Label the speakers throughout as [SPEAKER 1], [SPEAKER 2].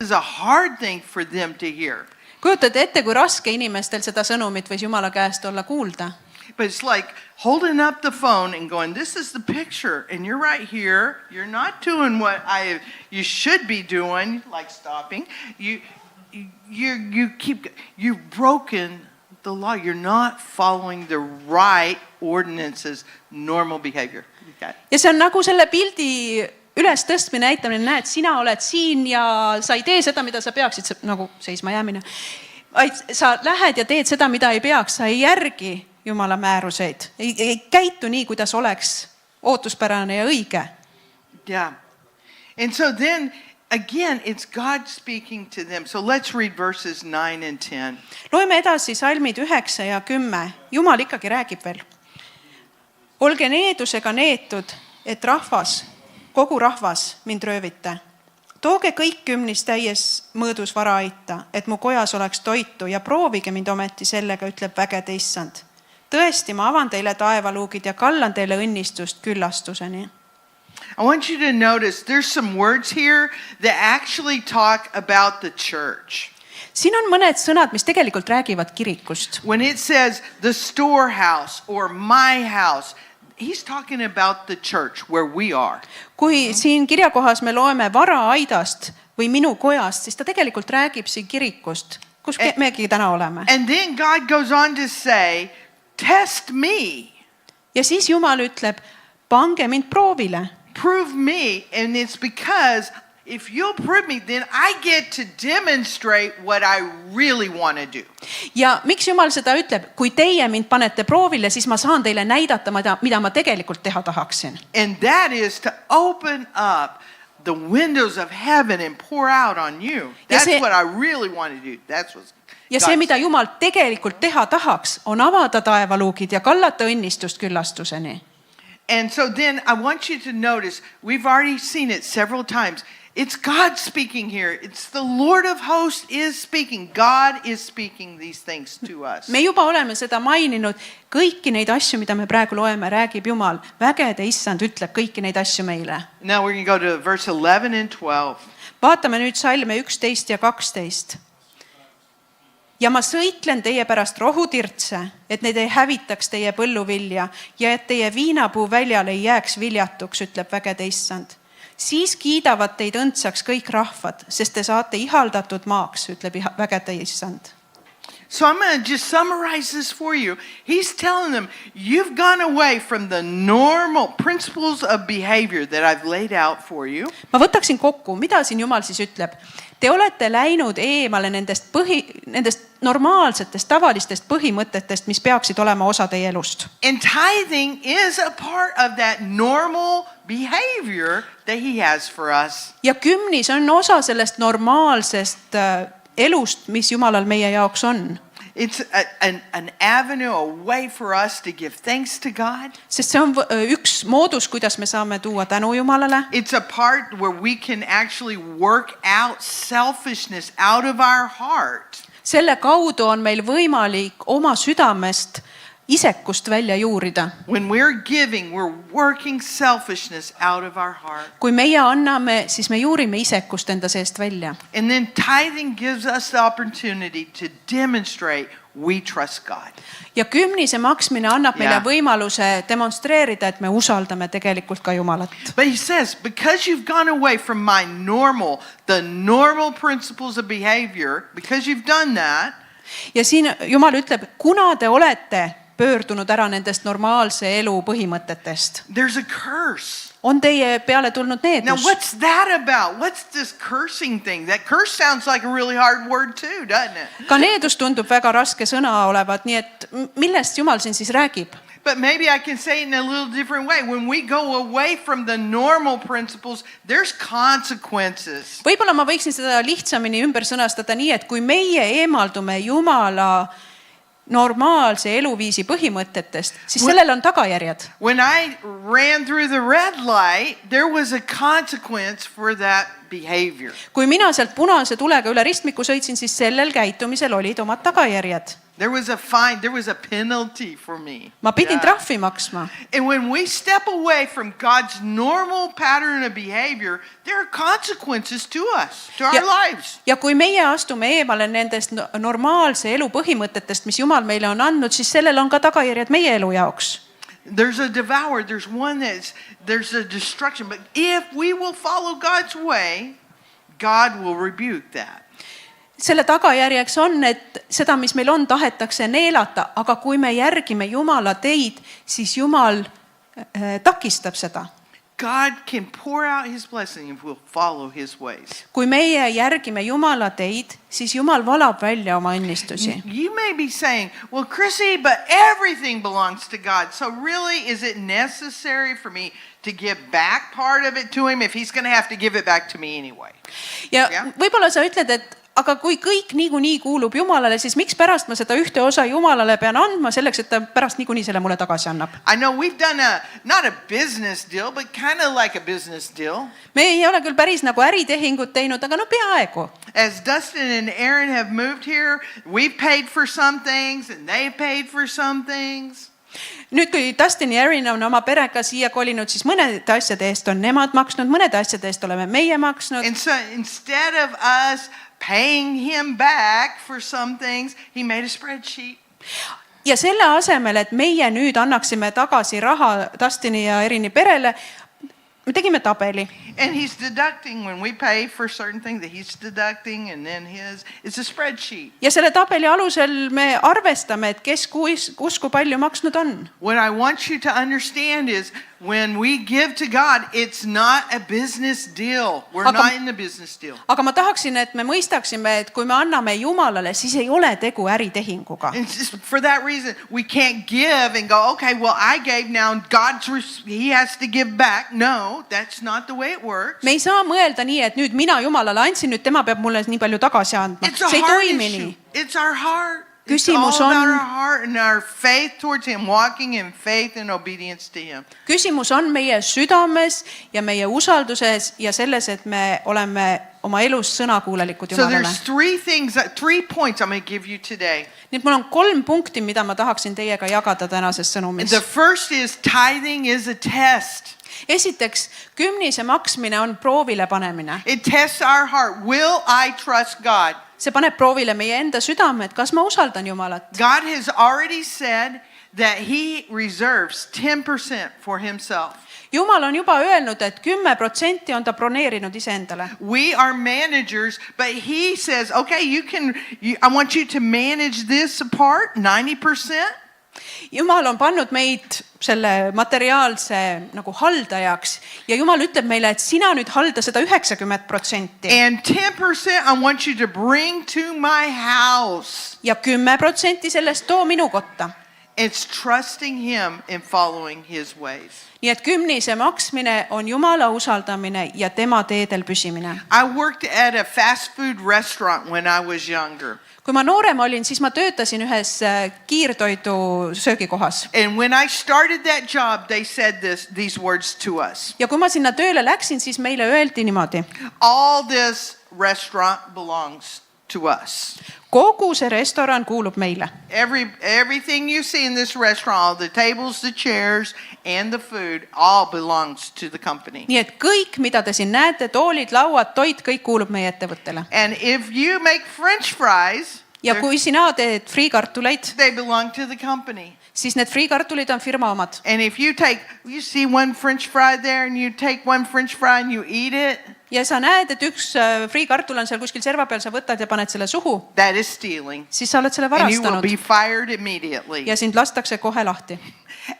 [SPEAKER 1] is a hard thing for them to hear.
[SPEAKER 2] Kujutate ette, kui raske inimestel seda sõnumit võis Jumala käest olla kuulda.
[SPEAKER 1] But it's like holding up the phone and going, this is the picture, and you're right here. You're not doing what you should be doing, like stopping. You've broken the law. You're not following the right ordinances, normal behavior. Okay.
[SPEAKER 2] Ja see on nagu selle pildi üles tõstmine, näitamine, näed, sina oled siin ja sa ei tee seda, mida sa peaksid, nagu seisma jäämine. Sa lähed ja teed seda, mida ei peaks, sa ei järgi Jumala määruseid. Ei käitu nii, kuidas oleks ootuspärane ja õige.
[SPEAKER 1] Yeah. And so then, again, it's God speaking to them. So let's read verses 9 and 10.
[SPEAKER 2] Loeme edasi salmid 9 ja 10. Jumal ikkagi räägib veel. Olge needusega neetud, et kogu rahvas mind röövite. Tooge kõik kümnis täies mõõdus vara aita, et mu kojas oleks toitu ja proovige mind ometi sellega, ütleb vägede issand. Tõesti, ma avan teile taevaluugid ja kallan teile õnnistust küllastuseni.
[SPEAKER 1] I want you to notice there's some words here that actually talk about the church.
[SPEAKER 2] Siin on mõned sõnad, mis tegelikult räägivad kirikust.
[SPEAKER 1] When it says the storehouse or my house, he's talking about the church where we are.
[SPEAKER 2] Kui siin kirjakohas me loeme vara aidast või minu kojast, siis ta tegelikult räägib siin kirikust, kus megi täna oleme.
[SPEAKER 1] And then God goes on to say, test me.
[SPEAKER 2] Ja siis Jumal ütleb, pange mind proovile.
[SPEAKER 1] Prove me, and it's because if you'll prove me, then I get to demonstrate what I really want to do.
[SPEAKER 2] Ja miks Jumal seda ütleb? Kui teie mind panete proovile, siis ma saan teile näidata, mida ma tegelikult teha tahaksin.
[SPEAKER 1] And that is to open up the windows of heaven and pour out on you. That's what I really want to do. That's what
[SPEAKER 2] ja see, mida Jumal tegelikult teha tahaks, on avada taevaluugid ja kallata õnnistust küllastuseni.
[SPEAKER 1] And so then I want you to notice, we've already seen it several times. It's God speaking here. It's the Lord of hosts is speaking. God is speaking these things to us.
[SPEAKER 2] Me juba oleme seda maininud. Kõiki neid asju, mida me praegu loeme, räägib Jumal. Vägede issand ütleb kõiki neid asju meile.
[SPEAKER 1] Now we're going to go to verse 11 and 12.
[SPEAKER 2] Vaatame nüüd salme 11 ja 12. Ja ma sõitlen teie pärast rohutirtse, et neid ei hävitaks teie põlluvilja ja et teie viinapuu väljal ei jääks viljatuks, ütleb vägede issand. Siis kiidavad teid õndsaks kõik rahvad, sest te saate ihaldatud maaks, ütleb vägede issand.
[SPEAKER 1] So I'm going to just summarize this for you. He's telling them, you've gone away from the normal principles of behavior that I've laid out for you.
[SPEAKER 2] Ma võtaksin kokku, mida siin Jumal siis ütleb. Te olete läinud eemale nendest normaalsetest, tavalistest põhimõtetest, mis peaksid olema osa teie elust.
[SPEAKER 1] And tithing is a part of that normal behavior that he has for us.
[SPEAKER 2] Ja kümnis on osa sellest normaalsest elust, mis Jumalal meie jaoks on.
[SPEAKER 1] It's an avenue, a way for us to give thanks to God.
[SPEAKER 2] Sest see on üks moodus, kuidas me saame tuua tänu Jumalale.
[SPEAKER 1] It's a part where we can actually work out selfishness out of our heart.
[SPEAKER 2] Selle kaudu on meil võimalik oma südamest isekust välja juurida.
[SPEAKER 1] When we're giving, we're working selfishness out of our heart.
[SPEAKER 2] Kui meie anname, siis me juurime isekust enda seest välja.
[SPEAKER 1] And then tithing gives us the opportunity to demonstrate we trust God.
[SPEAKER 2] Ja kümnise maksmine annab meile võimaluse demonstreerida, et me usaldame tegelikult ka Jumalat.
[SPEAKER 1] But he says, because you've gone away from my the normal principles of behavior, because you've done that.
[SPEAKER 2] Ja siin Jumal ütleb, kuna te olete pöördunud ära nendest normaalse elu põhimõtetest.
[SPEAKER 1] There's a curse.
[SPEAKER 2] On teie peale tulnud needus.
[SPEAKER 1] Now what's that about? What's this cursing thing? That curse sounds like a really hard word too, doesn't it?
[SPEAKER 2] Ka needus tundub väga raske sõna olevat, nii et millest Jumal siin siis räägib?
[SPEAKER 1] But maybe I can say it in a little different way. When we go away from the normal principles, there's consequences.
[SPEAKER 2] Võib-olla ma võiksin seda lihtsamini ümber sõnastada nii, et kui meie eemaldume Jumala normaalse eluviisi põhimõtetest, siis sellel on tagajärjed.
[SPEAKER 1] When I ran through the red light, there was a consequence for that behavior.
[SPEAKER 2] Kui mina sealt punase tulega üle ristmiku sõitsin, siis sellel käitumisel olid omad tagajärjed.
[SPEAKER 1] There was a fine, there was a penalty for me.
[SPEAKER 2] ma pidin trahvi maksma.
[SPEAKER 1] And when we step away from God's normal pattern of behavior, there are consequences to us, to our lives.
[SPEAKER 2] Ja kui meie astume eemale nendest normaalse elu põhimõtetest, mis Jumal meile on andnud, siis sellel on ka tagajärjed meie elu jaoks.
[SPEAKER 1] There's a devourer, there's one there's a destruction. But if we will follow God's way, God will rebuke that.
[SPEAKER 2] Selle tagajärjeks on, et seda, mis meil on, tahetakse neelata, aga kui me järgime Jumala teid, siis Jumal takistab seda.
[SPEAKER 1] God can pour out his blessing if we'll follow his ways.
[SPEAKER 2] Kui meie järgime Jumala teid, siis Jumal valab välja oma õnnistusi.
[SPEAKER 1] You may be saying, well, Chrissy, but everything belongs to God. So really, is it necessary for me to give back part of it to him if he's going to have to give it back to me anyway?
[SPEAKER 2] Ja võib-olla sa ütled, et aga kui kõik niikuinii kuulub Jumalale, siis miks pärast ma seda ühte osa Jumalale pean andma selleks, et ta pärast niikuinii selle mulle tagasi annab?
[SPEAKER 1] I know we've done not a business deal, but kind of like a business deal.
[SPEAKER 2] Me ei ole küll päris nagu äritehingut teinud, aga no peaaegu.
[SPEAKER 1] As Dustin and Aaron have moved here, we've paid for some things and they've paid for some things.
[SPEAKER 2] Nüüd, kui Dustin ja Erin on oma perega siia kolinud, siis mõnede asjade eest on nemad maksnud, mõnede asjade eest oleme meie maksnud.
[SPEAKER 1] And so instead of us paying him back for some things, he made a spreadsheet.
[SPEAKER 2] Ja selle asemel, et meie nüüd annaksime tagasi raha Dustini ja Erini perele, me tegime tabeli.
[SPEAKER 1] And he's deducting when we pay for certain things that he's deducting and then it's a spreadsheet.
[SPEAKER 2] Ja selle tabeli alusel me arvestame, et kes kus kui palju maksnud on.
[SPEAKER 1] What I want you to understand is when we give to God, it's not a business deal. We're not in the business deal.
[SPEAKER 2] Aga ma tahaksin, et me mõistaksime, et kui me anname Jumalale, siis ei ole tegu äritehinguga.
[SPEAKER 1] And just for that reason, we can't give and go, okay, well, I gave now, he has to give back. No, that's not the way it works.
[SPEAKER 2] Me ei saa mõelda nii, et nüüd mina Jumalale andsin, nüüd tema peab mulle nii palju tagasi andma. See ei toimi nii.
[SPEAKER 1] It's our heart.
[SPEAKER 2] Küsimus
[SPEAKER 1] It's all about
[SPEAKER 2] on,
[SPEAKER 1] our heart and our faith towards him, walking in faith and obedience to him.
[SPEAKER 2] Küsimus on meie südames ja meie usalduses ja selles, et me oleme oma elus sõnakuulelikud
[SPEAKER 1] So
[SPEAKER 2] Jumalale.
[SPEAKER 1] there's three points I'm going to give you today.
[SPEAKER 2] Nii et mul on 3 punkti, mida ma tahaksin teiega jagada tänases sõnumis.
[SPEAKER 1] The first is tithing is a test.
[SPEAKER 2] Esiteks, kümnise maksmine on proovile panemine.
[SPEAKER 1] It tests our heart. Will I trust God?
[SPEAKER 2] See paneb proovile meie enda südame, et kas ma usaldan Jumalat.
[SPEAKER 1] God has already said that he reserves 10% for himself.
[SPEAKER 2] Jumal on juba öelnud, et 10% on ta broneerinud iseendale.
[SPEAKER 1] We are managers, but he says, okay, I want you to manage this part, 90%.
[SPEAKER 2] Jumal on pannud meid selle materiaalse nagu haldajaks ja Jumal ütleb meile, et sina nüüd halda seda 90%.
[SPEAKER 1] And 10% I want you to bring to my house.
[SPEAKER 2] Ja 10% sellest too minu kotta.
[SPEAKER 1] It's trusting him and following his ways.
[SPEAKER 2] Nii et kümnise maksmine on Jumala usaldamine ja tema teedel püsimine.
[SPEAKER 1] I worked at a fast food restaurant when I was younger.
[SPEAKER 2] Kui ma noorem olin, siis ma töötasin ühes kiirtoidu söögikohas.
[SPEAKER 1] And when I started that job, they said these words to us.
[SPEAKER 2] Ja kui ma sinna tööle läksin, siis meile öeldi niimoodi.
[SPEAKER 1] All this restaurant belongs to us.
[SPEAKER 2] Kogu see restoran kuulub meile.
[SPEAKER 1] Everything you see in this restaurant, all the tables, the chairs and the food, all belongs to the company.
[SPEAKER 2] Nii et kõik, mida te siin näete, toolid, lauad, toit, kõik kuulub meie ettevõttele.
[SPEAKER 1] And if you make French fries,
[SPEAKER 2] ja kui sina teed friikartuleid,
[SPEAKER 1] they belong to the company.
[SPEAKER 2] Siis need friikartulid on firma omad.
[SPEAKER 1] And if you see one French fry there and you take one French fry and you eat it,
[SPEAKER 2] ja sa näed, et üks friikartul on seal kuskil serva peal, sa võtad ja paned selle suhu.
[SPEAKER 1] That is stealing.
[SPEAKER 2] Siis sa oled selle
[SPEAKER 1] And you will
[SPEAKER 2] varastanud.
[SPEAKER 1] be fired immediately.
[SPEAKER 2] Ja sind lastakse kohe lahti.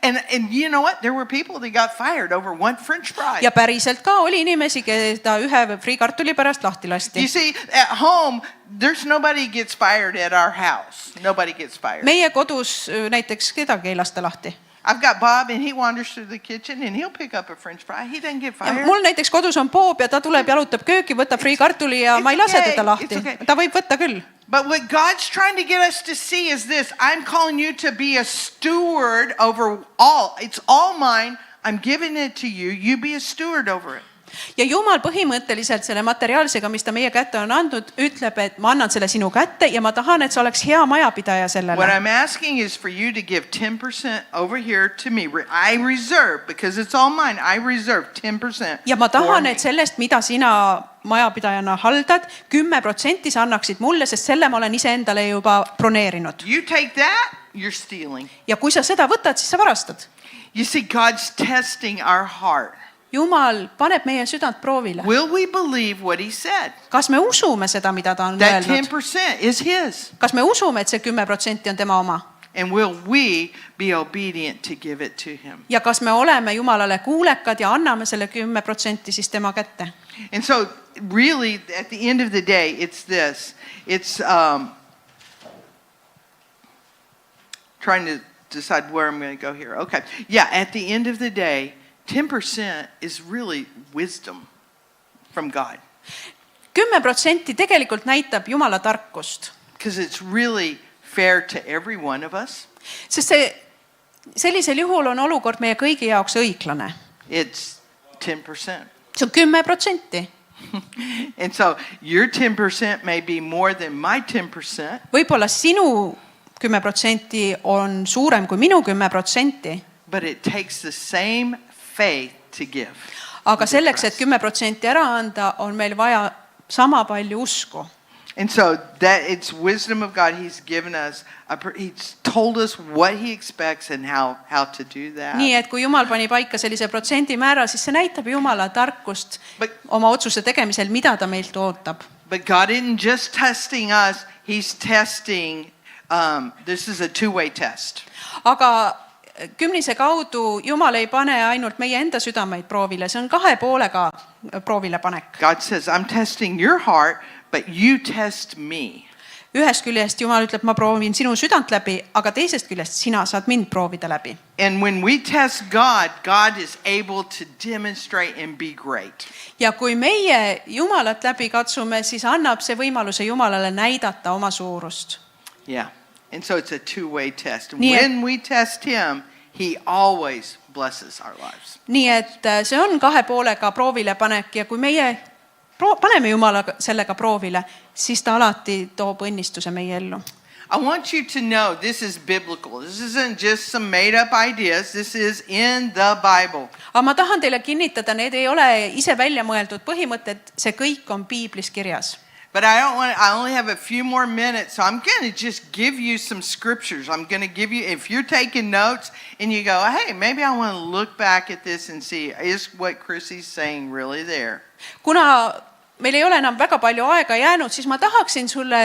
[SPEAKER 1] And you know what? There were people that got fired over one French fry.
[SPEAKER 2] Ja päriselt ka oli inimesi, keda ühe friikartuli pärast lahti lasti.
[SPEAKER 1] You see, at home, there's nobody gets fired at our house. Nobody gets fired.
[SPEAKER 2] Meie kodus näiteks kedagi ei lasta lahti.
[SPEAKER 1] I've got Bob and he wanders through the kitchen and he'll pick up a French fry. He doesn't get fired.
[SPEAKER 2] Ja mul näiteks kodus on Bob ja ta tuleb, jalutab kööki, võtab friikartuli ja ma ei lase teda lahti. Ta võib võtta küll.
[SPEAKER 1] But what God's trying to get us to see is this. I'm calling you to be a steward over all. It's all mine. I'm giving it to you. You be a steward over it.
[SPEAKER 2] Ja Jumal põhimõtteliselt selle materiaalsega, mis ta meie kätte on andnud, ütleb, et ma annan selle sinu kätte ja ma tahan, et sa oleks hea majapidaja
[SPEAKER 1] What
[SPEAKER 2] sellele.
[SPEAKER 1] I'm asking is for you to give 10% over here to me. I reserve, because it's all mine, I reserve 10%.
[SPEAKER 2] Ja ma
[SPEAKER 1] for
[SPEAKER 2] tahan,
[SPEAKER 1] me.
[SPEAKER 2] et sellest, mida sina majapidajana haldad, 10% sa annaksid mulle, sest selle ma olen iseendale juba broneerinud.
[SPEAKER 1] You take that, you're stealing.
[SPEAKER 2] Ja kui sa seda võtad, siis sa varastad.
[SPEAKER 1] You see, God's testing our heart.
[SPEAKER 2] Jumal paneb meie südant proovile.
[SPEAKER 1] Will we believe what he said?
[SPEAKER 2] Kas me usume seda, mida ta on
[SPEAKER 1] That
[SPEAKER 2] öelnud?
[SPEAKER 1] 10% is his.
[SPEAKER 2] Kas me usume, et see 10% on tema oma?
[SPEAKER 1] And will we be obedient to give it to him?
[SPEAKER 2] Ja kas me oleme Jumalale kuulekad ja anname selle 10% siis tema kätte?
[SPEAKER 1] And so really at the end of the day, it's this. It's trying to decide where I'm going to go here. Okay. Yeah, at the end of the day, 10% is really wisdom from God.
[SPEAKER 2] 10% tegelikult näitab Jumala tarkust.
[SPEAKER 1] Because it's really fair to every one of us.
[SPEAKER 2] Sest sellisel juhul on olukord meie kõigi jaoks õiglane.
[SPEAKER 1] It's 10%.
[SPEAKER 2] See on 10%.
[SPEAKER 1] And so your 10% may be more than my 10%.
[SPEAKER 2] Võib-olla sinu 10% on suurem kui minu 10%.
[SPEAKER 1] But it takes the same faith to give.
[SPEAKER 2] Aga selleks, et 10% ära anda, on meil vaja sama palju usku.
[SPEAKER 1] And so that it's wisdom of God. He's given us, he's told us what he expects and how to do that.
[SPEAKER 2] Nii, et kui Jumal pani paika sellise protsendimäära, siis see näitab Jumala tarkust oma otsuse tegemisel, mida ta meilt ootab.
[SPEAKER 1] But God isn't just testing us. He's testing, this is a two-way test.
[SPEAKER 2] Aga kümnise kaudu Jumal ei pane ainult meie enda südameid proovile, see on kahe poolega proovile panek.
[SPEAKER 1] God says, I'm testing your heart, but you test me.
[SPEAKER 2] Ühest küljest Jumal ütleb, ma proovin sinu südant läbi, aga teisest küljest sina saad mind proovida läbi.
[SPEAKER 1] And when we test God, God is able to demonstrate and be great.
[SPEAKER 2] Ja kui meie Jumalat läbi katsume, siis annab see võimaluse Jumalale näidata oma suurust.
[SPEAKER 1] Yeah. And so it's a two-way test. And
[SPEAKER 2] Nii et-
[SPEAKER 1] when we test him, he always blesses our lives.
[SPEAKER 2] Nii et see on kahe poolega proovile panek ja kui meie paneme Jumala sellega proovile, siis ta alati toob õnnistuse meie ellu.
[SPEAKER 1] I want you to know this is biblical. This isn't just some made-up ideas. This is in the Bible.
[SPEAKER 2] Aga ma tahan teile kinnitada, need ei ole ise välja mõeldud põhimõtted, see kõik on Piiblis kirjas.
[SPEAKER 1] But I only have a few more minutes, so I'm going to just give you some scriptures. I'm going to give you, if you're taking notes and you go, hey, maybe I want to look back at this and see, is what Chrissy's saying really there?
[SPEAKER 2] Kuna meil ei ole enam väga palju aega jäänud, siis ma tahaksin sulle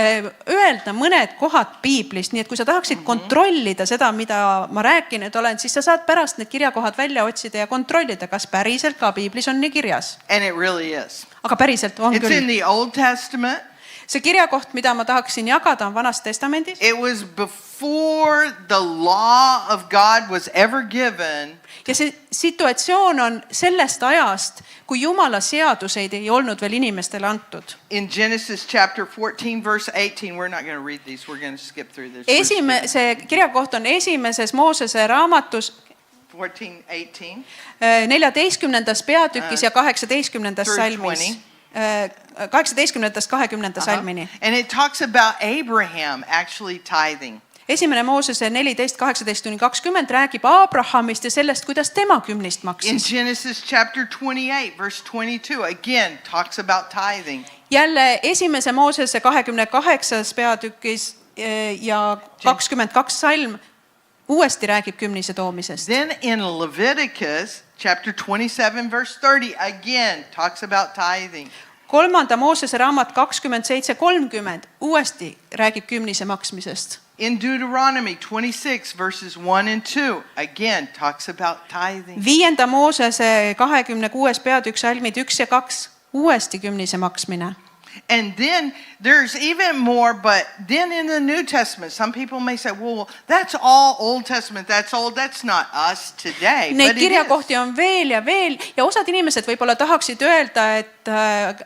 [SPEAKER 2] öelda mõned kohad Piiblist, nii et kui sa tahaksid kontrollida seda, mida ma rääkinud olen, siis sa saad pärast need kirjakohad välja otsida ja kontrollida, kas päriselt ka Piiblis on nii kirjas.
[SPEAKER 1] And it really is.
[SPEAKER 2] Aga päriselt on
[SPEAKER 1] It's in
[SPEAKER 2] küll.
[SPEAKER 1] the Old Testament.
[SPEAKER 2] See kirjakoht, mida ma tahaksin jagada, on Vanas Testamendis.
[SPEAKER 1] It was before the law of God was ever given.
[SPEAKER 2] Ja see situatsioon on sellest ajast, kui Jumala seaduseid ei olnud veel inimestele antud.
[SPEAKER 1] In Genesis chapter 14, verse 18, we're not going to read these. We're going to skip through this.
[SPEAKER 2] See kirjakoht on esimeses Moosese raamatus
[SPEAKER 1] 14:18.
[SPEAKER 2] 14. peatükis ja 18. salmis. 18. 20. salmini.
[SPEAKER 1] And it talks about Abraham actually tithing.
[SPEAKER 2] Esimene Moosese 14, 18-20 räägib Abrahamist ja sellest, kuidas tema kümnist
[SPEAKER 1] In
[SPEAKER 2] maksis.
[SPEAKER 1] Genesis chapter 28, verse 22, again talks about tithing.
[SPEAKER 2] Jälle esimese Moosese 28. peatükis ja 22 salm uuesti räägib kümnise toomisest.
[SPEAKER 1] Then in Leviticus chapter 27, verse 30, again talks about tithing.
[SPEAKER 2] Kolmanda Moosese raamat 27:30 uuesti räägib kümnise maksmisest.
[SPEAKER 1] In Deuteronomy 26, verses 1 and 2, again talks about tithing.
[SPEAKER 2] Viienda Moosese 26 peatükk salmid 1 ja 2 uuesti kümnise maksmine.
[SPEAKER 1] And then there's even more, but then in the New Testament, some people may say, well, that's all Old Testament, that's old, that's not us today.
[SPEAKER 2] Neid
[SPEAKER 1] But it
[SPEAKER 2] kirjakohti
[SPEAKER 1] is.
[SPEAKER 2] on veel ja osad inimesed võib-olla tahaksid öelda, et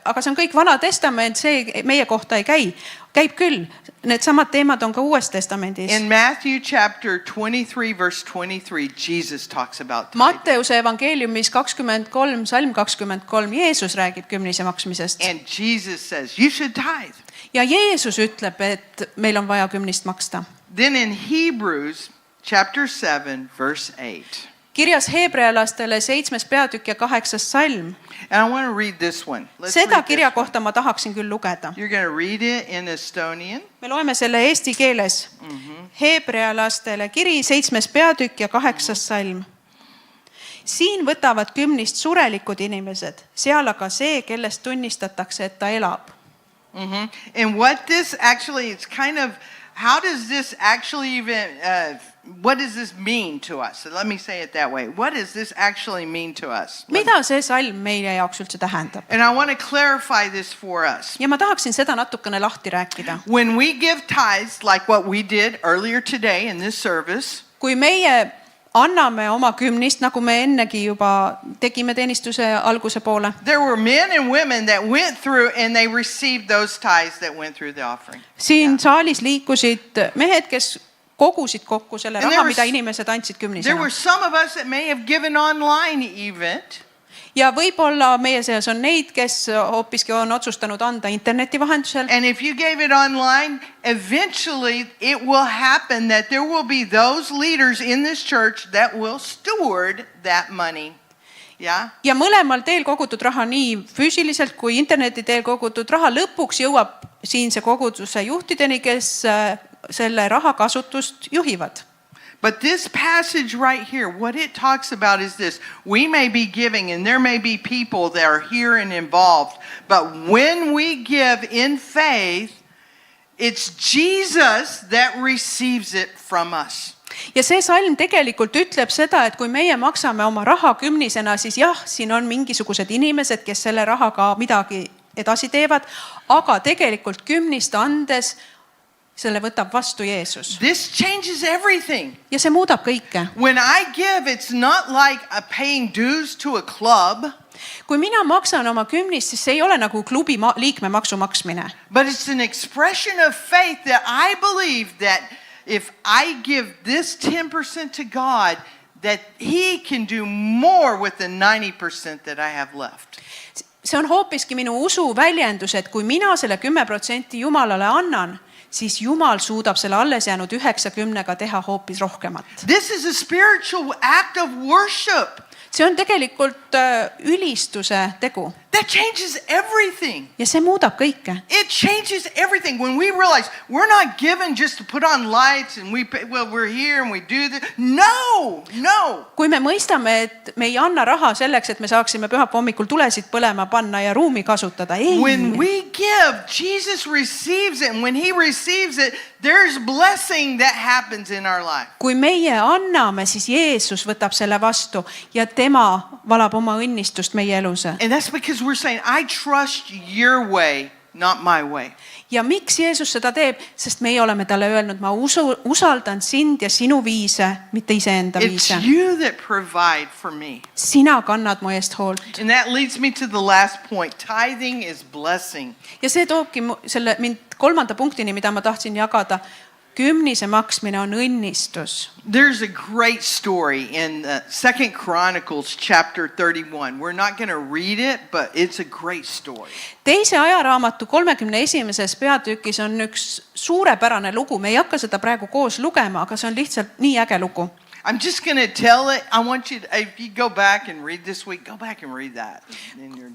[SPEAKER 2] aga see on kõik Vana Testament, see meie kohta ei käi. käib küll, needsamad teemad on ka Uues Testamendis.
[SPEAKER 1] In Matthew chapter 23, verse 23, Jesus talks about tithing.
[SPEAKER 2] Matteuse evangeeliumis 23, salm 23, Jeesus räägib kümnise maksmisest.
[SPEAKER 1] And Jesus says, you should tithe.
[SPEAKER 2] Ja Jeesus ütleb, et meil on vaja kümnist maksta.
[SPEAKER 1] Then in Hebrews chapter 7, verse 8.
[SPEAKER 2] Kirjas Heebrealastele 7. peatükk ja 8. salm.
[SPEAKER 1] And I want to read this one.
[SPEAKER 2] Seda kirja kohta ma tahaksin küll lugeda.
[SPEAKER 1] You're going to read it in Estonian.
[SPEAKER 2] Me loeme selle eesti keeles. Heebrealastele kiri 7. peatükk ja 8. salm. Siin võtavad kümnist surelikud inimesed, seal aga see, kellest tunnistatakse, et ta elab.
[SPEAKER 1] And what this actually, it's kind of, how does this actually even, what does this mean to us? So let me say it that way. What does this actually mean to us?
[SPEAKER 2] Mida see salm meie jaoks üldse tähendab?
[SPEAKER 1] And I want to clarify this for us.
[SPEAKER 2] Ja ma tahaksin seda natukene lahti rääkida.
[SPEAKER 1] When we give tithes, like what we did earlier today in this service,
[SPEAKER 2] Kui meie anname oma kümnist, nagu me ennegi juba tegime teenistuse alguse poole.
[SPEAKER 1] there were men and women that went through and they received those tithes that went through the offering.
[SPEAKER 2] Siin saalis liikusid mehed, kes kogusid kokku selle
[SPEAKER 1] And there
[SPEAKER 2] raha,
[SPEAKER 1] was-
[SPEAKER 2] mida inimesed andsid
[SPEAKER 1] There
[SPEAKER 2] kümnisena.
[SPEAKER 1] were some of us that may have given online even.
[SPEAKER 2] Ja võib-olla meie seas on neid, kes hoopiski on otsustanud anda interneti vahendusel.
[SPEAKER 1] And if you gave it online, eventually it will happen that there will be those leaders in this church that will steward that money. Yeah?
[SPEAKER 2] Ja mõlemal teel kogutud raha, nii füüsiliselt kui interneti teel kogutud raha, lõpuks jõuab siinse koguduse juhtideni, kes selle raha kasutust juhivad.
[SPEAKER 1] But this passage right here, what it talks about is this. We may be giving and there may be people that are here and involved. But when we give in faith, it's Jesus that receives it from us.
[SPEAKER 2] Ja see salm tegelikult ütleb seda, et kui meie maksame oma raha kümnisena, siis jah, siin on mingisugused inimesed, kes selle rahaga midagi edasi teevad, aga tegelikult kümnist andes selle võtab vastu Jeesus.
[SPEAKER 1] This changes everything.
[SPEAKER 2] Ja see muudab kõike.
[SPEAKER 1] When I give, it's not like paying dues to a club,
[SPEAKER 2] Kui mina maksan oma kümnist, siis see ei ole nagu klubi liikmemaksu maksmine.
[SPEAKER 1] but it's an expression of faith that I believe that if I give this 10% to God, that He can do more with the 90% that I have left.
[SPEAKER 2] See on hoopiski minu usu väljendus, et kui mina selle 10% Jumalale annan, siis Jumal suudab selle alles jäänud 90-ga teha hoopis rohkemat.
[SPEAKER 1] This is a spiritual act of worship.
[SPEAKER 2] See on tegelikult ülistuse tegu.
[SPEAKER 1] That changes everything.
[SPEAKER 2] Ja see muudab kõike.
[SPEAKER 1] It changes everything when we realize we're not given just to put on lights and we're here and we do this. No.
[SPEAKER 2] Kui me mõistame, et me ei anna raha selleks, et me saaksime pühapäeva hommikul tulesid põlema panna ja ruumi kasutada. Ei.
[SPEAKER 1] When we give, Jesus receives it. And when He receives it, there's blessing that happens in our life.
[SPEAKER 2] Kui meie anname, siis Jeesus võtab selle vastu ja tema valab oma õnnistust meie elus.
[SPEAKER 1] And that's because we're saying, I trust your way, not my way.
[SPEAKER 2] Ja miks Jeesus seda teeb? Sest meie oleme talle öelnud, ma usaldan sind ja sinu viise, mitte iseenda
[SPEAKER 1] It's
[SPEAKER 2] viise.
[SPEAKER 1] you that provide for me.
[SPEAKER 2] Sina kannad mu eest hoolt.
[SPEAKER 1] And that leads me to the last point. Tithing is blessing.
[SPEAKER 2] Ja see toobki mind kolmanda punktini, mida ma tahtsin jagada. Kümnise maksmine on õnnistus.
[SPEAKER 1] There's a great story in 2 Chronicles chapter 31. We're not going to read it, but it's a great story.
[SPEAKER 2] Teise ajaraamatu 31. peatükis on üks suurepärane lugu. Me ei hakka seda praegu koos lugema, aga see on lihtsalt nii äge lugu.
[SPEAKER 1] I'm just going to tell it. I want you to, if you go back and read this week, go back and read that.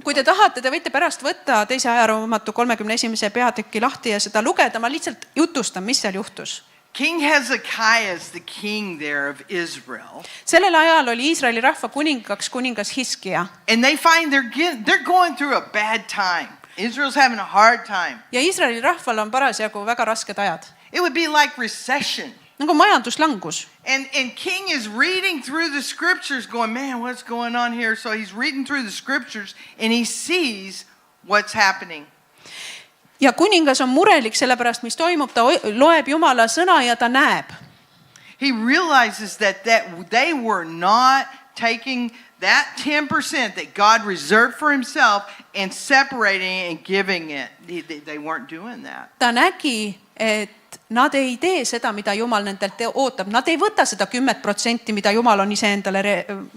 [SPEAKER 2] Kui te tahate, te võite pärast võtta teise ajaraamatu 31. peatüki lahti ja seda lugeda. Ma lihtsalt jutustan, mis seal juhtus.
[SPEAKER 1] King Hezekiah is the king there of Israel.
[SPEAKER 2] Sellel ajal oli Iisraeli rahva kuningas Hiskia.
[SPEAKER 1] And they find they're going through a bad time. Israel's having a hard time.
[SPEAKER 2] Ja Iisraeli rahval on parasjagu väga rasked ajad.
[SPEAKER 1] It would be like recession.
[SPEAKER 2] Nagu majanduslangus.
[SPEAKER 1] And King is reading through the scriptures going, man, what's going on here? So he's reading through the scriptures and he sees what's happening.
[SPEAKER 2] Ja kuningas on murelik sellepärast, mis toimub. Ta loeb Jumala sõna ja ta näeb.
[SPEAKER 1] He realizes that they were not taking that 10% that God reserved for himself and separating it and giving it. They weren't doing that.
[SPEAKER 2] ta nägi, et nad ei tee seda, mida Jumal nendelt ootab. Nad ei võta seda 10%, mida Jumal on iseendale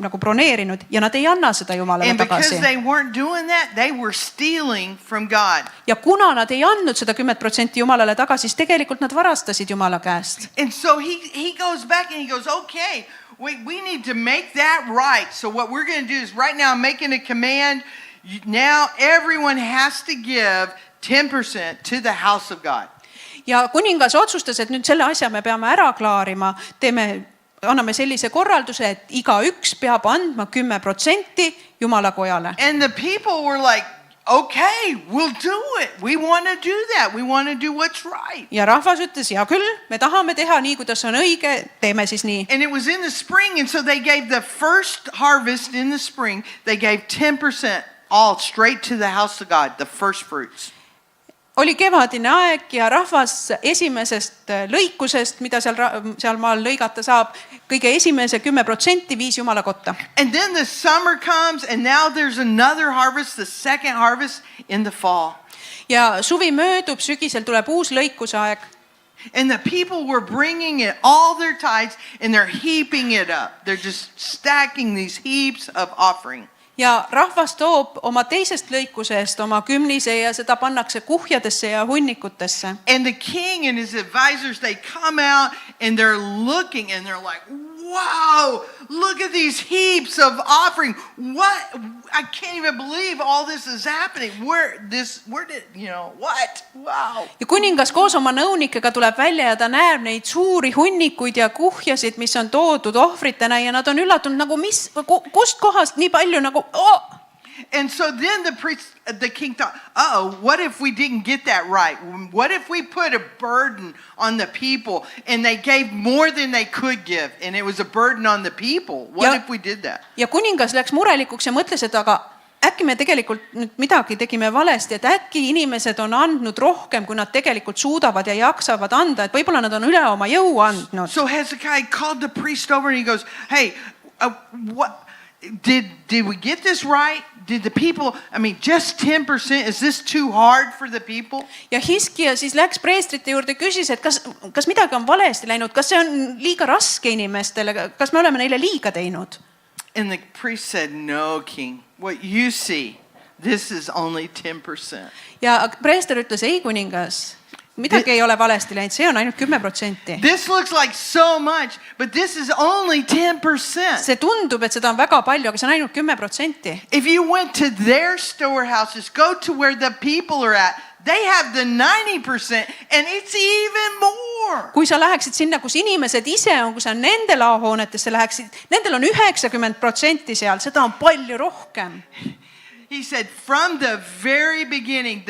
[SPEAKER 2] nagu broneerinud ja nad ei anna seda Jumalale
[SPEAKER 1] And because
[SPEAKER 2] tagasi.
[SPEAKER 1] they weren't doing that, they were stealing from God.
[SPEAKER 2] Ja kuna nad ei andnud seda 10% Jumalale tagasi, siis tegelikult nad varastasid Jumala käest.
[SPEAKER 1] And so he goes back and he goes, okay, we need to make that right. So what we're going to do is right now I'm making a command. Now everyone has to give 10% to the house of God.
[SPEAKER 2] Ja kuningas otsustas, et nüüd selle asja me peame ära klaarima, anname sellise korralduse, et igaüks peab andma 10% Jumala kojale.
[SPEAKER 1] And the people were like, okay, we'll do it. We want to do that. We want to do what's right.
[SPEAKER 2] Ja rahvas ütles, ja küll, me tahame teha nii, kuidas on õige, teeme siis nii.
[SPEAKER 1] And it was in the spring, and so they gave the first harvest in the spring, they gave 10% all straight to the house of God, the first fruits.
[SPEAKER 2] Oli kevadine aeg ja rahvas esimesest lõikusest, mida seal maal lõigata saab, kõige esimese 10% viis Jumala kotta.
[SPEAKER 1] And then the summer comes and now there's another harvest, the second harvest in the fall.
[SPEAKER 2] Ja suvi möödub, sügisel tuleb uus lõikusaeg.
[SPEAKER 1] And the people were bringing it all their tithes and they're heaping it up. They're just stacking these heaps of offering.
[SPEAKER 2] Ja rahvas toob oma teisest lõikusest oma kümnise ja seda pannakse kuhjadesse ja hunnikutesse.
[SPEAKER 1] And the king and his advisors, they come out and they're looking and they're like, wow, look at these heaps of offering. What? I can't even believe all this is happening. Where did, what? Wow.
[SPEAKER 2] Ja kuningas koos oma nõunikega tuleb välja ja ta näeb neid suuri hunnikuid ja kuhjasid, mis on toodud ohvritena ja nad on üllatunud nagu kust kohast nii palju nagu
[SPEAKER 1] And so then the king thought, what if we didn't get that right? What if we put a burden on the people and they gave more than they could give and it was a burden on the people? What if we did that?
[SPEAKER 2] Ja kuningas läks murelikuks ja mõtles, et aga äkki me tegelikult nüüd midagi tegime valesti, et äkki inimesed on andnud rohkem, kui nad tegelikult suudavad ja jaksavad anda, et võib-olla nad on üle oma jõu andnud.
[SPEAKER 1] So Hezekiah called the priest over and he goes, hey, what? Did we get this right? Did the people, just 10%, is this too hard for the people?
[SPEAKER 2] Ja Hiskia siis läks preestrite juurde, küsis, et kas midagi on valesti läinud, kas see on liiga raske inimestele, kas me oleme neile liiga teinud?
[SPEAKER 1] And the priest said, no, king, what you see, this is only 10%.
[SPEAKER 2] Ja preester ütles, ei kuningas, midagi ei ole valesti läinud, see on ainult 10%.
[SPEAKER 1] This looks like so much, but this is only 10%.
[SPEAKER 2] See tundub, et seda on väga palju, aga see on ainult 10%.
[SPEAKER 1] If you went to their storehouses, go to where the people are at, they have the 90% and it's even more.
[SPEAKER 2] Kui sa läheksid sinna, kus inimesed ise on, kui sa nende laohoonetesse läheksid, nendel on 90% seal, seda on palju rohkem.
[SPEAKER 1] He said, from the very beginning,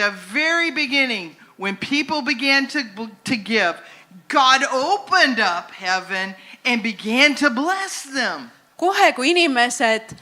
[SPEAKER 1] when people began to give, God opened up heaven and began to bless them.
[SPEAKER 2] Kohe, kui inimesed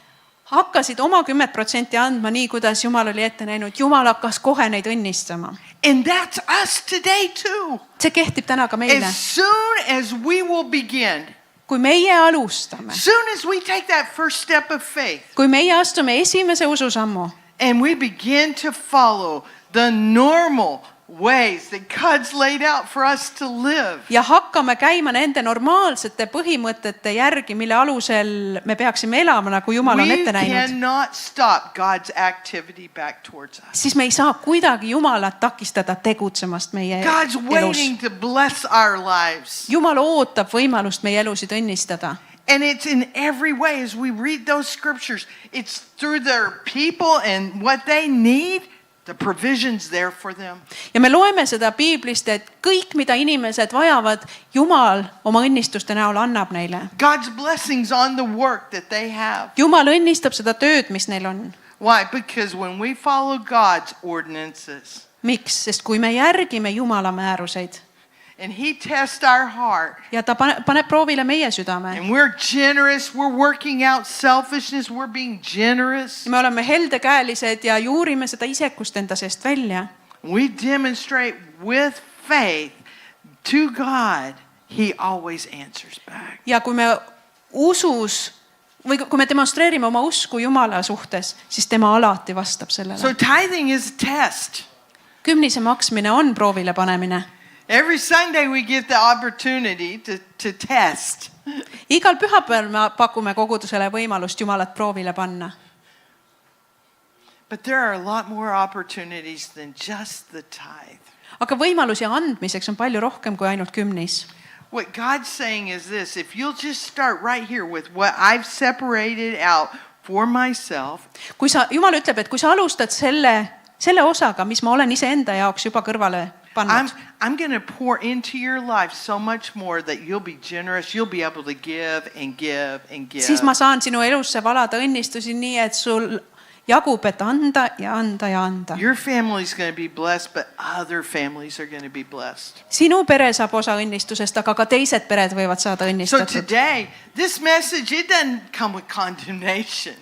[SPEAKER 2] hakkasid oma 10% andma nii, kuidas Jumal oli ette näinud, Jumal hakkas kohe neid õnnistama.
[SPEAKER 1] And that's us today too.
[SPEAKER 2] See kehtib täna ka meile.
[SPEAKER 1] As soon as we will begin,
[SPEAKER 2] kui meie alustame,
[SPEAKER 1] soon as we take that first step of faith,
[SPEAKER 2] kui meie astume esimese ususammu,
[SPEAKER 1] and we begin to follow the normal ways that God's laid out for us to live.
[SPEAKER 2] Ja hakkame käima nende normaalsete põhimõtete järgi, mille alusel me peaksime elama, nagu Jumal on ette näinud.
[SPEAKER 1] We cannot stop God's activity back towards us.
[SPEAKER 2] Siis me ei saa kuidagi Jumalat takistada tegutsemast meie
[SPEAKER 1] God's
[SPEAKER 2] elus.
[SPEAKER 1] waiting to bless our lives.
[SPEAKER 2] Jumal ootab võimalust meie elusid õnnistada.
[SPEAKER 1] And it's in every way as we read those scriptures. It's through their people and what they need. The provisions there for them.
[SPEAKER 2] Ja me loeme seda Piiblist, et kõik, mida inimesed vajavad, Jumal oma õnnistuste näol annab neile.
[SPEAKER 1] God's blessings on the work that they have.
[SPEAKER 2] Jumal õnnistab seda tööd, mis neil on.
[SPEAKER 1] Why? Because when we follow God's ordinances.
[SPEAKER 2] Miks? Sest kui me järgime Jumala määruseid.
[SPEAKER 1] And he tests our heart.
[SPEAKER 2] Ja ta paneb proovile meie südame.
[SPEAKER 1] And we're generous, we're working out selfishness, we're being generous.
[SPEAKER 2] Me oleme heldekäelised ja juurime seda isekust enda seest välja.
[SPEAKER 1] We demonstrate with faith to God, he always answers back.
[SPEAKER 2] Ja kui me usus või kui me demonstreerime oma usku Jumala suhtes, siis tema alati vastab
[SPEAKER 1] So
[SPEAKER 2] sellele.
[SPEAKER 1] tithing is a test.
[SPEAKER 2] Kümnise maksmine on proovile panemine.
[SPEAKER 1] Every Sunday we get the opportunity to test.
[SPEAKER 2] Igal pühapäeval me pakume kogudusele võimalust Jumalat proovile panna.
[SPEAKER 1] But there are a lot more opportunities than just the tithe.
[SPEAKER 2] Aga võimalusi andmiseks on palju rohkem kui ainult kümnis.
[SPEAKER 1] What God's saying is this, if you'll just start right here with what I've separated out for myself,
[SPEAKER 2] Jumal ütleb, et kui sa alustad selle osaga, mis ma olen iseenda jaoks juba kõrvale pannud,
[SPEAKER 1] I'm going to pour into your life so much more that you'll be generous, you'll be able to give and give and give.
[SPEAKER 2] siis ma saan sinu elusse valada õnnistusi nii, et sul jagub, et anda ja anda ja anda.
[SPEAKER 1] Your family's going to be blessed, but other families are going to be blessed.
[SPEAKER 2] Sinu pere saab osa õnnistusest, aga ka teised pered võivad saada
[SPEAKER 1] So
[SPEAKER 2] õnnistatud.
[SPEAKER 1] today, this message, it doesn't come with condemnation.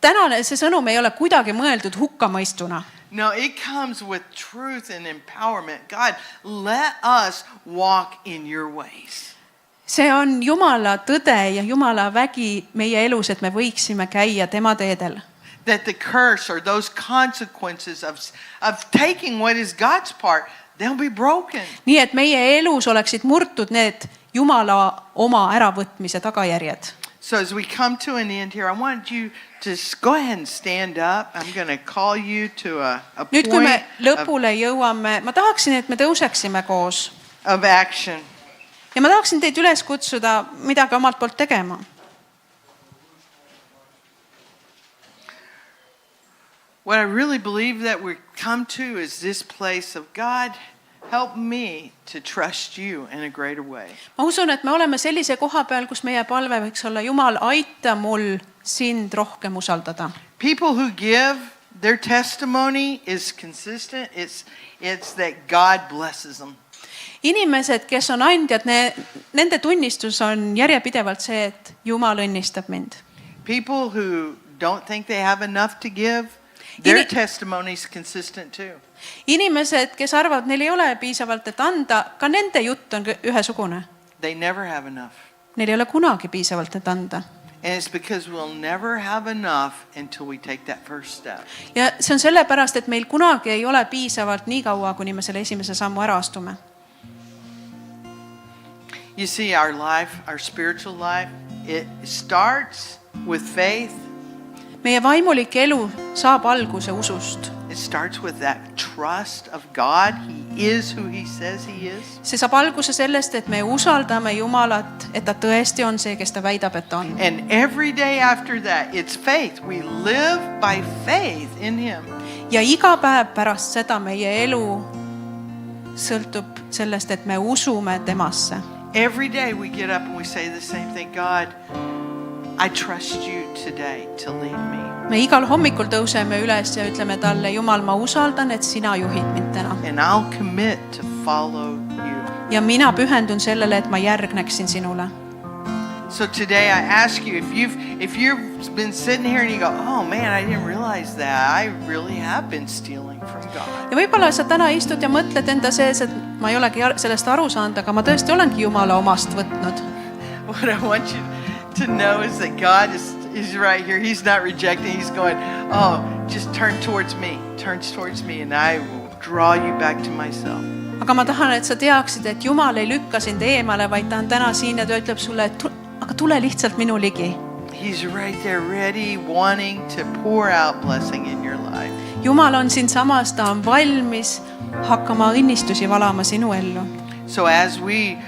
[SPEAKER 2] Tänane see sõnum ei ole kuidagi mõeldud hukkamõistuna.
[SPEAKER 1] No, it comes with truth and empowerment. God, let us walk in your ways.
[SPEAKER 2] See on Jumala tõde ja Jumala vägi meie elus, et me võiksime käia tema teedel.
[SPEAKER 1] That the curse or those consequences of taking what is God's part, they'll be broken.
[SPEAKER 2] Nii et meie elus oleksid murtud need Jumala oma äravõtmise tagajärjed.
[SPEAKER 1] So as we come to an end here, I want you to just go ahead and stand up. I'm going to call you to a
[SPEAKER 2] Nüüd, kui me
[SPEAKER 1] point
[SPEAKER 2] lõpule jõuame, ma tahaksin, et me tõuseksime koos.
[SPEAKER 1] of action.
[SPEAKER 2] Ja ma tahaksin teid üles kutsuda midagi omalt poolt tegema.
[SPEAKER 1] What I really believe that we come to is this place of God, help me to trust you in a greater way.
[SPEAKER 2] Ma usun, et me oleme sellise koha peal, kus meie palve võiks olla, Jumal, aita mul sind rohkem usaldada.
[SPEAKER 1] People who give, their testimony is consistent. It's that God blesses them.
[SPEAKER 2] Inimesed, kes on andjad, nende tunnistus on järjepidevalt see, et Jumal õnnistab mind.
[SPEAKER 1] People who don't think they have enough to give, their testimony is consistent too.
[SPEAKER 2] Inimesed, kes arvavad, neil ei ole piisavalt, et anda, ka nende jutt on ühesugune.
[SPEAKER 1] They never have enough.
[SPEAKER 2] Neil ei ole kunagi piisavalt, et anda.
[SPEAKER 1] And it's because we'll never have enough until we take that first step.
[SPEAKER 2] Ja see on sellepärast, et meil kunagi ei ole piisavalt nii kaua, kuni me selle esimese sammu ära astume.
[SPEAKER 1] You see, our life, our spiritual life, it starts with faith.
[SPEAKER 2] Meie vaimulik elu saab alguse usust.
[SPEAKER 1] It starts with that trust of God. He is who he says he is.
[SPEAKER 2] See saab alguse sellest, et me usaldame Jumalat, et ta tõesti on see, kes ta väidab, et on.
[SPEAKER 1] And every day after that, it's faith. We live by faith in him.
[SPEAKER 2] Ja iga päev pärast seda meie elu sõltub sellest, et me usume temasse.
[SPEAKER 1] Every day we get up and we say the same thing. God, I trust you today to lead me.
[SPEAKER 2] Me igal hommikul tõuseme üles ja ütleme talle, Jumal, ma usaldan, et sina juhid mind täna.
[SPEAKER 1] And I'll commit to follow you.
[SPEAKER 2] Ja mina pühendun sellele, et ma järgneksin sinule.
[SPEAKER 1] So today I ask you, if you've been sitting here and you go, oh man, I didn't realize that. I really have been stealing from God.
[SPEAKER 2] Ja võib-olla sa täna istud ja mõtled enda sees, et ma ei olegi sellest aru saanud, aga ma tõesti olengi Jumala omast võtnud.
[SPEAKER 1] What I want you to know is that God is right here. He's not rejecting. He's going, oh, just turn towards me, and I will draw you back to myself.
[SPEAKER 2] Aga ma tahan, et sa teaksid, et Jumal ei lükka sind eemale, vaid ta on täna siin ja ta ütleb sulle, et aga tule lihtsalt minu ligi.
[SPEAKER 1] He's right there ready, wanting to pour out blessing in your life.
[SPEAKER 2] Jumal on siin samas, ta on valmis hakkama õnnistusi valama sinu ellu.
[SPEAKER 1] So as we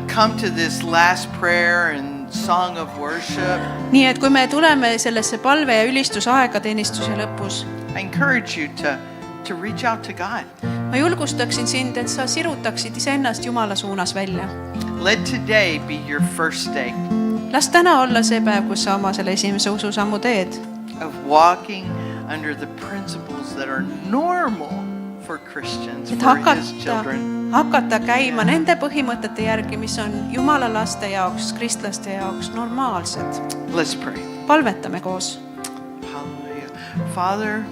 [SPEAKER 1] come to this last prayer and song of worship,
[SPEAKER 2] nii et kui me tuleme sellesse palve ja ülistusaega teenistuse lõpus,
[SPEAKER 1] I encourage you to reach out to God.
[SPEAKER 2] ma julgustaksin sind, et sa sirutaksid iseennast Jumala suunas välja.
[SPEAKER 1] Let today be your first day
[SPEAKER 2] Las täna olla see päev, kus sa oma selle esimese ususammu teed.
[SPEAKER 1] of walking under the principles that are normal for Christians,
[SPEAKER 2] Et
[SPEAKER 1] for his children.
[SPEAKER 2] hakata käima nende põhimõtete järgi, mis on Jumala laste jaoks, kristlaste jaoks normaalsed.
[SPEAKER 1] Let's pray.
[SPEAKER 2] Palvetame koos.
[SPEAKER 1] Hallelujah. Father,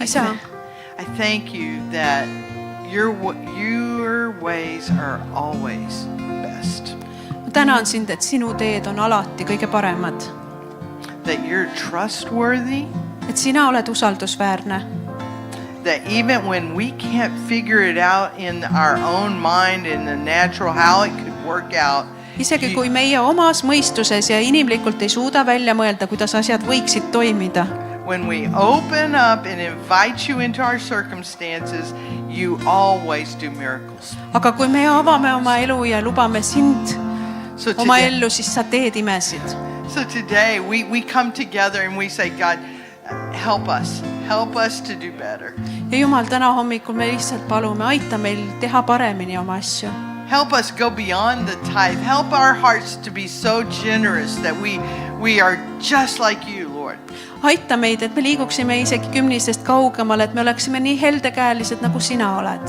[SPEAKER 2] Isa,
[SPEAKER 1] I thank you that your ways are always best.
[SPEAKER 2] ma tänan sind, et sinu teed on alati kõige paremad.
[SPEAKER 1] That you're trustworthy.
[SPEAKER 2] Et sina oled usaldusväärne.
[SPEAKER 1] That even when we can't figure it out in our own mind, in the natural, how it could work out.
[SPEAKER 2] Isegi kui meie omas mõistuses ja inimlikult ei suuda välja mõelda, kuidas asjad võiksid toimida.
[SPEAKER 1] When we open up and invite you into our circumstances, you always do miracles.
[SPEAKER 2] Aga kui me avame oma elu ja lubame sind
[SPEAKER 1] So
[SPEAKER 2] oma
[SPEAKER 1] today,
[SPEAKER 2] ellu, siis sa teed imesid.
[SPEAKER 1] so today we come together and we say, God, help us to do better.
[SPEAKER 2] Ja Jumal, täna hommikul me lihtsalt palume, aita meil teha paremini oma asju.
[SPEAKER 1] Help us go beyond the tithe. Help our hearts to be so generous that we are just like you, Lord.
[SPEAKER 2] Aita meid, et me liiguksime isegi kümnisest kaugemale, et me oleksime nii heldekäelised, nagu sina oled.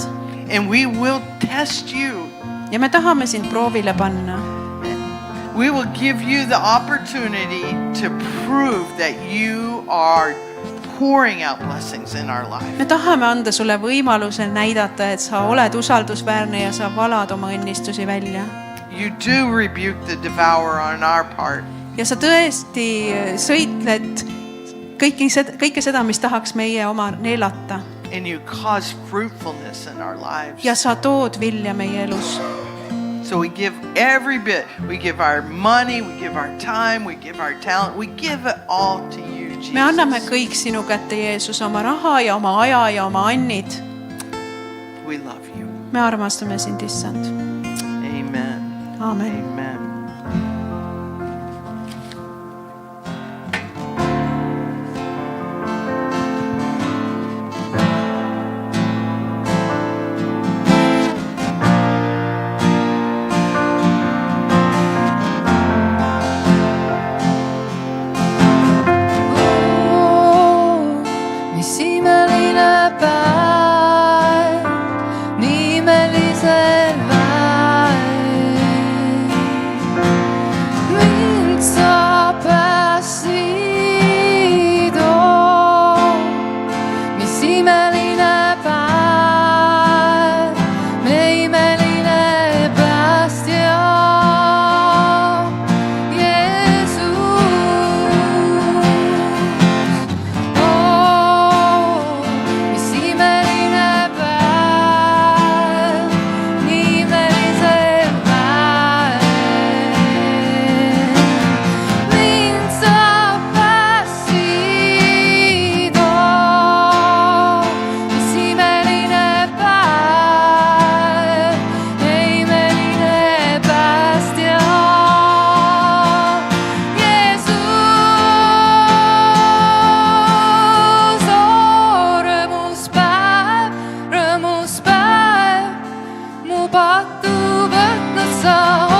[SPEAKER 1] And we will test you.
[SPEAKER 2] Ja me tahame sind proovile panna.
[SPEAKER 1] We will give you the opportunity to prove that you are pouring out blessings in our life.
[SPEAKER 2] Me tahame anda sulle võimaluse näidata, et sa oled usaldusväärne ja sa valad oma õnnistusi välja.
[SPEAKER 1] You do rebuke the devourer on our part.
[SPEAKER 2] Ja sa tõesti sõitled kõike seda, mis tahaks meie oma neelata.
[SPEAKER 1] And you cause fruitfulness in our lives.
[SPEAKER 2] Ja sa tood vilja meie elus.
[SPEAKER 1] So we give every bit. We give our money, we give our time, we give our talent. We give it all to you, Jesus.
[SPEAKER 2] Me anname kõik sinu kätte, Jeesus, oma raha ja oma aja ja oma annid.
[SPEAKER 1] We love you.
[SPEAKER 2] Me armastame sind, issand.
[SPEAKER 1] Amen.
[SPEAKER 2] Amen.
[SPEAKER 1] Amen.
[SPEAKER 3] Pattu võtnud sa